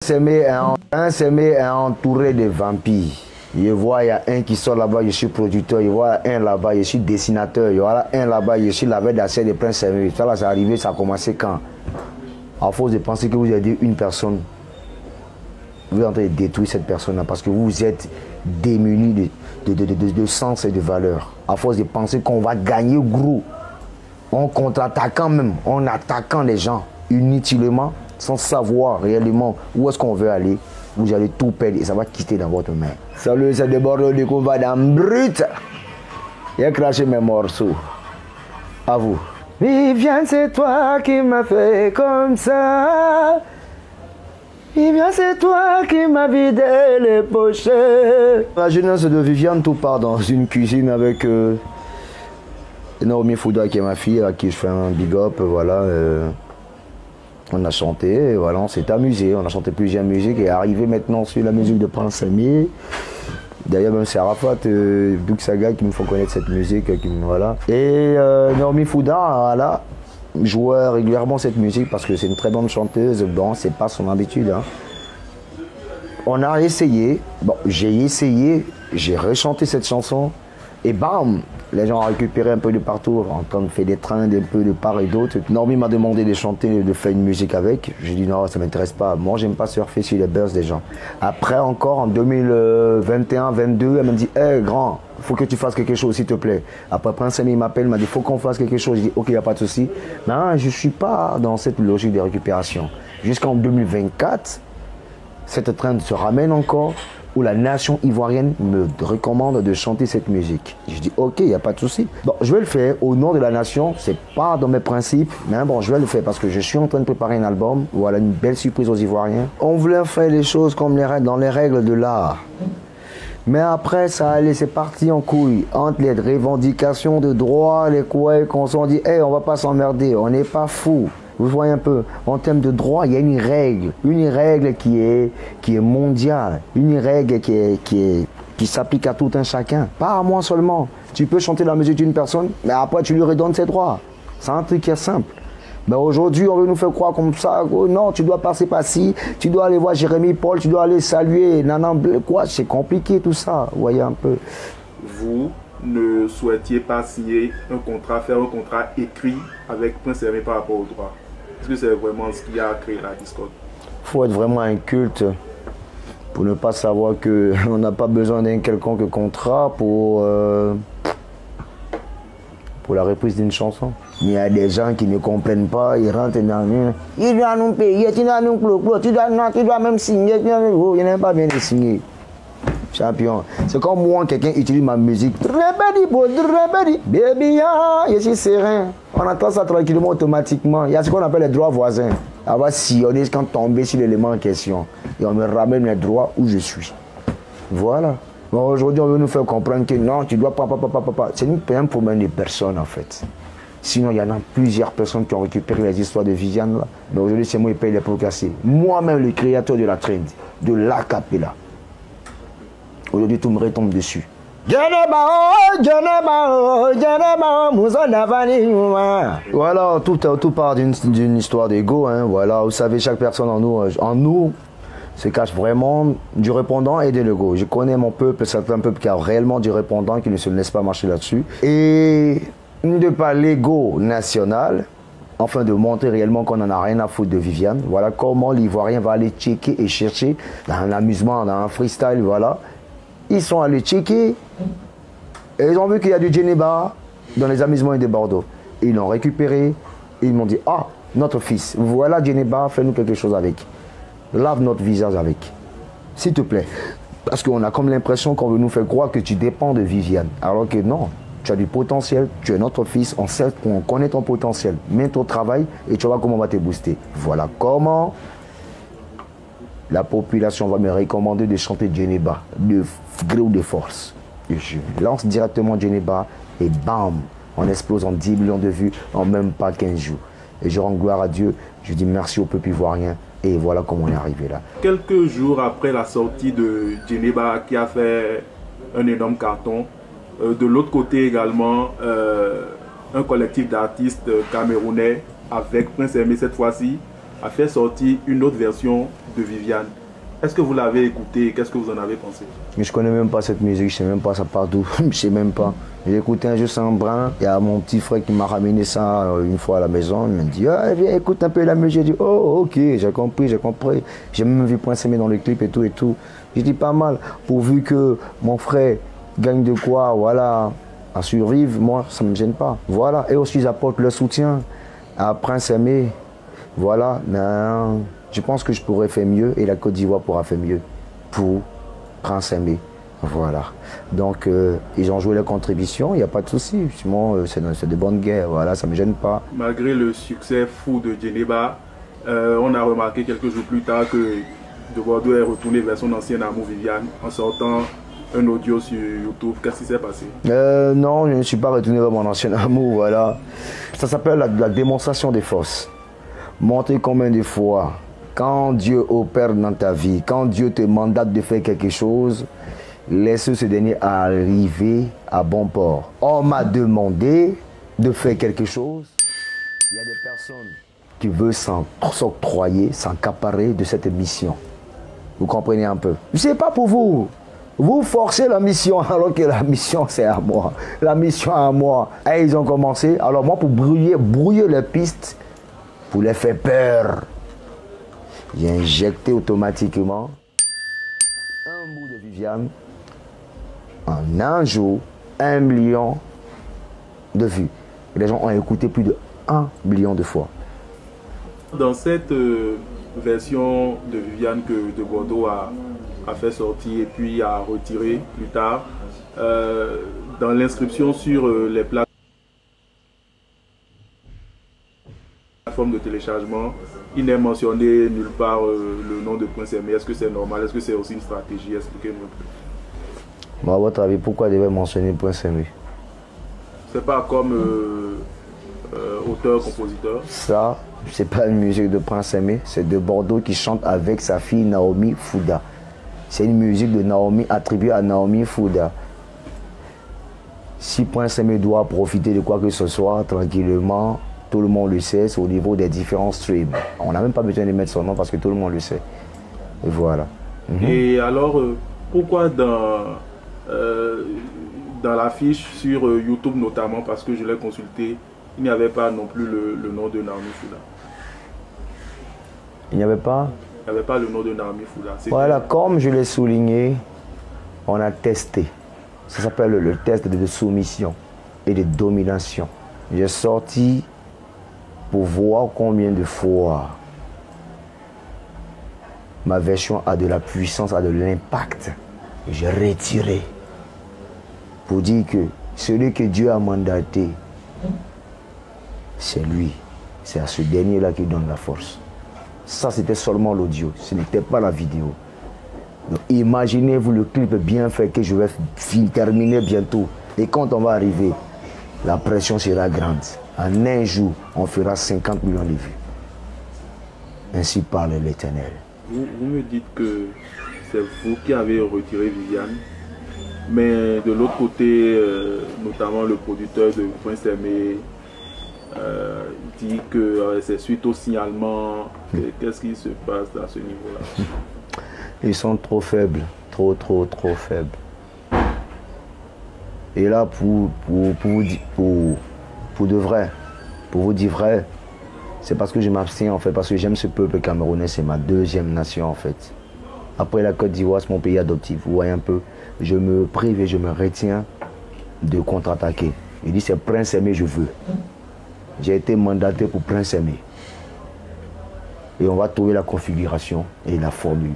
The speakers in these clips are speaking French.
Prince Aimé est entouré de vampires. Je vois, il y a un qui sort là-bas, je suis producteur. Je vois un là-bas, je suis dessinateur. Il y a un là-bas, je suis la veille d'assaut de Prince Aimé. Ça là, c'est arrivé, ça a commencé quand? À force de penser que vous aidez une personne, vous êtes en train de détruire cette personne-là parce que vous êtes démunis de sens et de valeur. À force de penser qu'on va gagner gros, en contre-attaquant même, en attaquant les gens inutilement, sans savoir réellement où est-ce qu'on veut aller, vous allez tout perdre et ça va quitter dans votre main. Salut, c'est de Bordeaux du coup, va dans brut. J'ai craché mes morceaux. À vous. Viviane, c'est toi qui m'as fait comme ça. Viviane, c'est toi qui m'as vidé les pochettes. La jeunesse de Viviane, tout part dans une cuisine avec Naomi Fouda qui est ma fille, à qui je fais un big up, voilà. On a chanté, voilà, on s'est amusé, on a chanté plusieurs musiques et arrivé maintenant sur la musique de Prince Aimé. D'ailleurs même c'est Arafat, Bouk Saga qui me font connaître cette musique, voilà. Et Naomi Fouda, voilà, joue régulièrement cette musique parce que c'est une très bonne chanteuse, bon c'est pas son habitude. Hein. On a essayé, bon j'ai essayé, j'ai rechanté cette chanson et bam, les gens ont récupéré un peu de partout, en train de faire des trains un peu de part et d'autre. Normi m'a demandé de chanter, de faire une musique avec. J'ai dit non, ça ne m'intéresse pas. Moi, j'aime pas surfer sur les buzz des gens. Après, encore en 2021-22, elle m'a dit hé, grand, il faut que tu fasses quelque chose, s'il te plaît. Après, Prince Aimé m'appelle, il m'a dit faut qu'on fasse quelque chose. J'ai dit ok, il n'y a pas de souci. Mais je ne suis pas dans cette logique de récupération. Jusqu'en 2024, cette train se ramène encore, où la nation ivoirienne me recommande de chanter cette musique. Je dis ok, il n'y a pas de souci. Bon, je vais le faire au nom de la nation, c'est pas dans mes principes, mais bon, je vais le faire parce que je suis en train de préparer un album, voilà une belle surprise aux Ivoiriens. On voulait faire les choses comme dans les règles de l'art. Mais après, ça allait, c'est parti en couille. Entre les revendications de droit, les quoi, qu'on s'en dit, hey, on va pas s'emmerder, on n'est pas fou. Vous voyez un peu, en termes de droit, il y a une règle qui est mondiale, une règle qui s'applique à tout un chacun, pas à moi seulement. Tu peux chanter la musique d'une personne, mais après tu lui redonnes ses droits. C'est un truc qui est simple. Mais aujourd'hui, on veut nous faire croire comme ça, oh non, tu dois passer par ci, tu dois aller voir Jérémy Paul, tu dois aller saluer Nanan Bleu, quoi, c'est compliqué tout ça, vous voyez un peu. Vous ne souhaitiez pas signer un contrat, faire un contrat écrit avec Prince Aimé par rapport au droit? Est-ce que c'est vraiment ce qui a créé la discorde? Il faut être vraiment un culte pour ne pas savoir qu'on n'a pas besoin d'un quelconque contrat pour la reprise d'une chanson. Il y a des gens qui ne comprennent pas, ils rentrent dans le... Il doit nous payer, tu dois nous clôt, tu dois même signer, il n'y a pas bien de signer. Champion. C'est comme moi, quelqu'un utilise ma musique. Baby, je suis serein. On entend ça tranquillement, automatiquement. Il y a ce qu'on appelle les droits voisins. On va sillonner quand tomber sur l'élément en question. Et on me ramène les droits où je suis. Voilà. Bon, aujourd'hui, on veut nous faire comprendre que non, tu dois pas. C'est un problème de personnes en fait. Sinon, il y en a plusieurs personnes qui ont récupéré les histoires de Viviane là. Mais aujourd'hui, c'est moi qui paye les pots cassés. Moi-même, le créateur de la trend, de l'acapella. Aujourd'hui, tout me retombe dessus. Voilà, tout part d'une histoire d'ego. Hein. Voilà, vous savez, chaque personne en nous se cache vraiment du répondant et de l'ego. Je connais mon peuple, c'est un peuple qui a réellement du répondant, qui ne se laisse pas marcher là-dessus. Et de par l'ego national, afin de montrer réellement qu'on n'en a rien à foutre de Viviane. Voilà comment l'Ivoirien va aller checker et chercher dans l'amusement, dans un freestyle, voilà. Ils sont allés checker et ils ont vu qu'il y a du Djeneba dans les amusements de Bordeaux. Ils l'ont récupéré et ils m'ont dit ah, notre fils, voilà Djeneba, fais-nous quelque chose avec. Lave notre visage avec. S'il te plaît. Parce qu'on a comme l'impression qu'on veut nous faire croire que tu dépends de Viviane. Alors que non, tu as du potentiel, tu es notre fils, on connaît ton potentiel. Mets-toi au travail et tu vas voir comment on va te booster. Voilà comment la population va me recommander de chanter Djeneba, de gré ou de force. Et je lance directement Djeneba et bam, on explose en 10 millions de vues en même pas 15 jours. Et je rends gloire à Dieu, je dis merci au peuple ivoirien et voilà comment on est arrivé là. Quelques jours après la sortie de Djeneba qui a fait un énorme carton, de l'autre côté également, un collectif d'artistes camerounais avec Prince Aimé cette fois-ci a fait sortir une autre version de Viviane. Est-ce que vous l'avez écouté? Qu'est-ce que vous en avez pensé? Mais je connais même pas cette musique, je sais même pas ça partout, je sais même pas. J'ai écouté un jeu sans brin, il y a mon petit frère qui m'a ramené ça une fois à la maison, il m'a dit ah, viens écoute un peu la musique, j'ai dit oh ok, j'ai compris. J'ai même vu Prince Aimé dans le clip et tout. J'ai dit pas mal, pourvu que mon frère gagne de quoi, voilà, à survivre, moi ça me gêne pas. Voilà, et aussi j'apporte le soutien à Prince Aimé, voilà, mais je pense que je pourrais faire mieux et la Côte d'Ivoire pourra faire mieux pour Prince Aimé. Voilà. Donc, ils ont joué leur contribution, il n'y a pas de souci. Sinon, c'est de bonnes guerres, voilà, ça ne me gêne pas. Malgré le succès fou de Djeneba, on a remarqué quelques jours plus tard que De Bordeaux est retourné vers son ancien amour Viviane en sortant un audio sur YouTube. Qu'est-ce qui s'est passé? Non, je ne suis pas retourné vers mon ancien amour, voilà. Ça s'appelle la démonstration des forces. Montrer combien de fois, quand Dieu opère dans ta vie, quand Dieu te mandate de faire quelque chose, laisse ce dernier arriver à bon port. On m'a demandé de faire quelque chose. Il y a des personnes qui veulent s'octroyer, s'accaparer de cette mission. Vous comprenez un peu? Ce n'est pas pour vous. Vous forcez la mission alors que la mission c'est à moi. La mission à moi. Et ils ont commencé. Alors moi pour brouiller les pistes, pour les faire peur, j'ai injecté automatiquement un bout de Viviane. En un jour, 1 million de vues. Les gens ont écouté plus de 1 million de fois. Dans cette version de Viviane que De Bordeaux a fait sortir et puis a retiré plus tard, dans l'inscription sur les plateformes de téléchargement, il n'est mentionné nulle part le nom de Prince Aimé. Est-ce que c'est normal? Est-ce que c'est aussi une stratégie? Expliquez-moi un peu. Bon, à votre avis, pourquoi devait mentionner Prince Aimé? C'est pas comme auteur-compositeur? Ça, c'est pas une musique de Prince Aimé, c'est De Bordeaux qui chante avec sa fille Naomi Fouda. C'est une musique de Naomi attribuée à Naomi Fouda. Si Prince Aimé doit profiter de quoi que ce soit tranquillement, tout le monde le sait, c'est au niveau des différents streams. On n'a même pas besoin de mettre son nom parce que tout le monde le sait. Et voilà. Et alors, pourquoi dans l'affiche sur YouTube notamment, parce que je l'ai consulté, il n'y avait pas non plus le nom de Naomi Fouda? Il n'y avait pas? Il n'y avait pas le nom de Naomi Fouda. Voilà, comme je l'ai souligné, on a testé. Ça s'appelle le test de soumission et de domination. J'ai sorti pour voir combien de fois ma version a de la puissance, a de l'impact. J'ai retiré pour dire que celui que Dieu a mandaté, c'est lui. C'est à ce dernier-là qui donne la force. Ça, c'était seulement l'audio, ce n'était pas la vidéo. Donc, imaginez-vous le clip bien fait que je vais terminer bientôt. Et quand on va arriver, la pression sera grande. En un jour, on fera 50 millions de vues. Ainsi parle l'Éternel. Vous me dites que c'est vous qui avez retiré Viviane, mais de l'autre côté, notamment le producteur de Prince Aimé dit que c'est suite au signalement. Qu'est-ce qui se passe à ce niveau-là? Ils sont trop faibles, trop faibles. Et là, pour de vrai, pour vous dire vrai, c'est parce que je m'abstiens en fait, parce que j'aime ce peuple camerounais, c'est ma deuxième nation en fait. Après la Côte d'Ivoire, c'est mon pays adoptif, vous voyez un peu. Je me prive et je me retiens de contre-attaquer. Il dit c'est Prince Aimé, je veux. J'ai été mandaté pour Prince Aimé. Et on va trouver la configuration et la formule.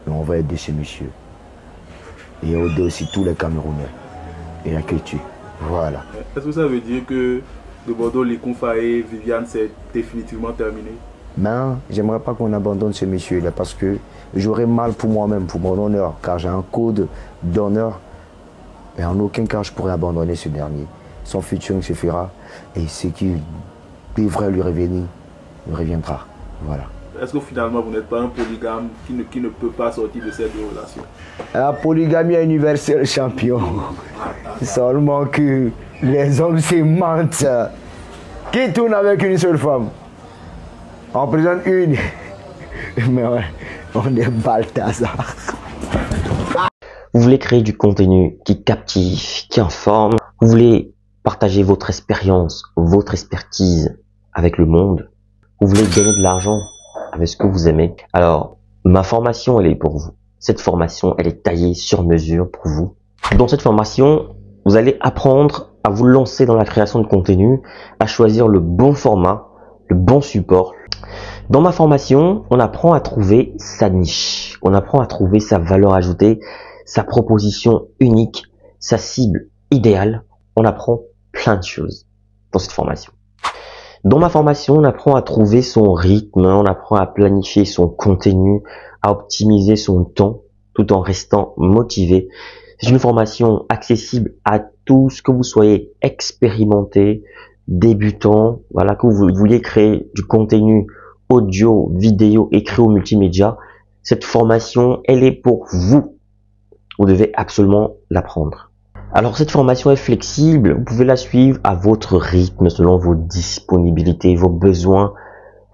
Et on va aider ce monsieur. Et aider aussi tous les Camerounais. Et la culture. Voilà. Est-ce que ça veut dire que De Bordeaux, Likunfa et Viviane, c'est définitivement terminé? Ben, j'aimerais pas qu'on abandonne ce monsieur-là parce que j'aurais mal pour moi-même, pour mon honneur, car j'ai un code d'honneur. Et en aucun cas, je pourrais abandonner ce dernier. Son futur se fera et ce qui devrait lui revenir, lui reviendra. Voilà. Est-ce que finalement, vous n'êtes pas un polygame qui ne peut pas sortir de cette relation? La polygamie est universelle, champion. Seulement que les hommes se mentent. Qui tourne avec une seule femme? On présente une. Mais ouais, on est Balthazar. Vous voulez créer du contenu qui captive, qui informe. Vous voulez partager votre expérience, votre expertise avec le monde. Vous voulez gagner de l'argent avec ce que vous aimez. Alors, ma formation, elle est pour vous. Cette formation, elle est taillée sur mesure pour vous. Dans cette formation, vous allez apprendre à vous lancer dans la création de contenu, à choisir le bon format, le bon support. Dans ma formation, on apprend à trouver sa niche, on apprend à trouver sa valeur ajoutée, sa proposition unique, sa cible idéale. On apprend plein de choses dans cette formation. Dans ma formation, on apprend à trouver son rythme, on apprend à planifier son contenu, à optimiser son temps tout en restant motivé. C'est une formation accessible à tous, que vous soyez expérimenté, débutant, voilà, que vous vouliez créer du contenu audio, vidéo, écrit ou multimédia. Cette formation, elle est pour vous. Vous devez absolument l'apprendre. Alors cette formation est flexible, vous pouvez la suivre à votre rythme, selon vos disponibilités, vos besoins,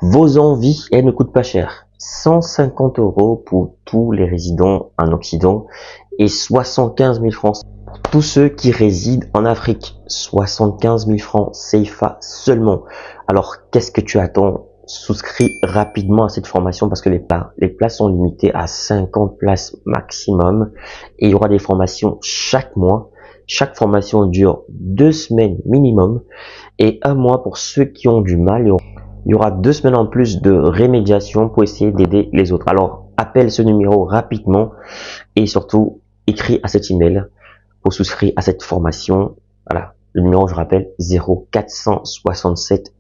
vos envies. Elle ne coûte pas cher. 150 € pour tous les résidents en Occident et 75 000 francs pour tous ceux qui résident en Afrique. 75 000 francs CFA seulement. Alors qu'est-ce que tu attends? Souscris rapidement à cette formation parce que les places sont limitées à 50 places maximum et il y aura des formations chaque mois. Chaque formation dure 2 semaines minimum et 1 mois pour ceux qui ont du mal. Il y aura 2 semaines en plus de rémédiation pour essayer d'aider les autres. Alors, appelle ce numéro rapidement et surtout, écris à cet email pour souscrire à cette formation. Voilà, le numéro, je rappelle, 0467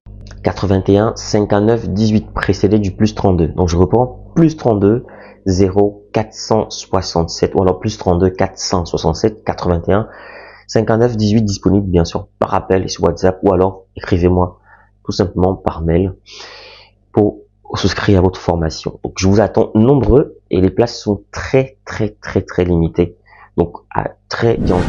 81 59 18, précédé du plus 32. Donc, je reprends, plus 32 0467 ou alors plus 32 467 81 59 18, disponible bien sûr par appel et sur WhatsApp ou alors écrivez-moi tout simplement par mail pour souscrire à votre formation. Donc je vous attends nombreux et les places sont très limitées. Donc à très bientôt.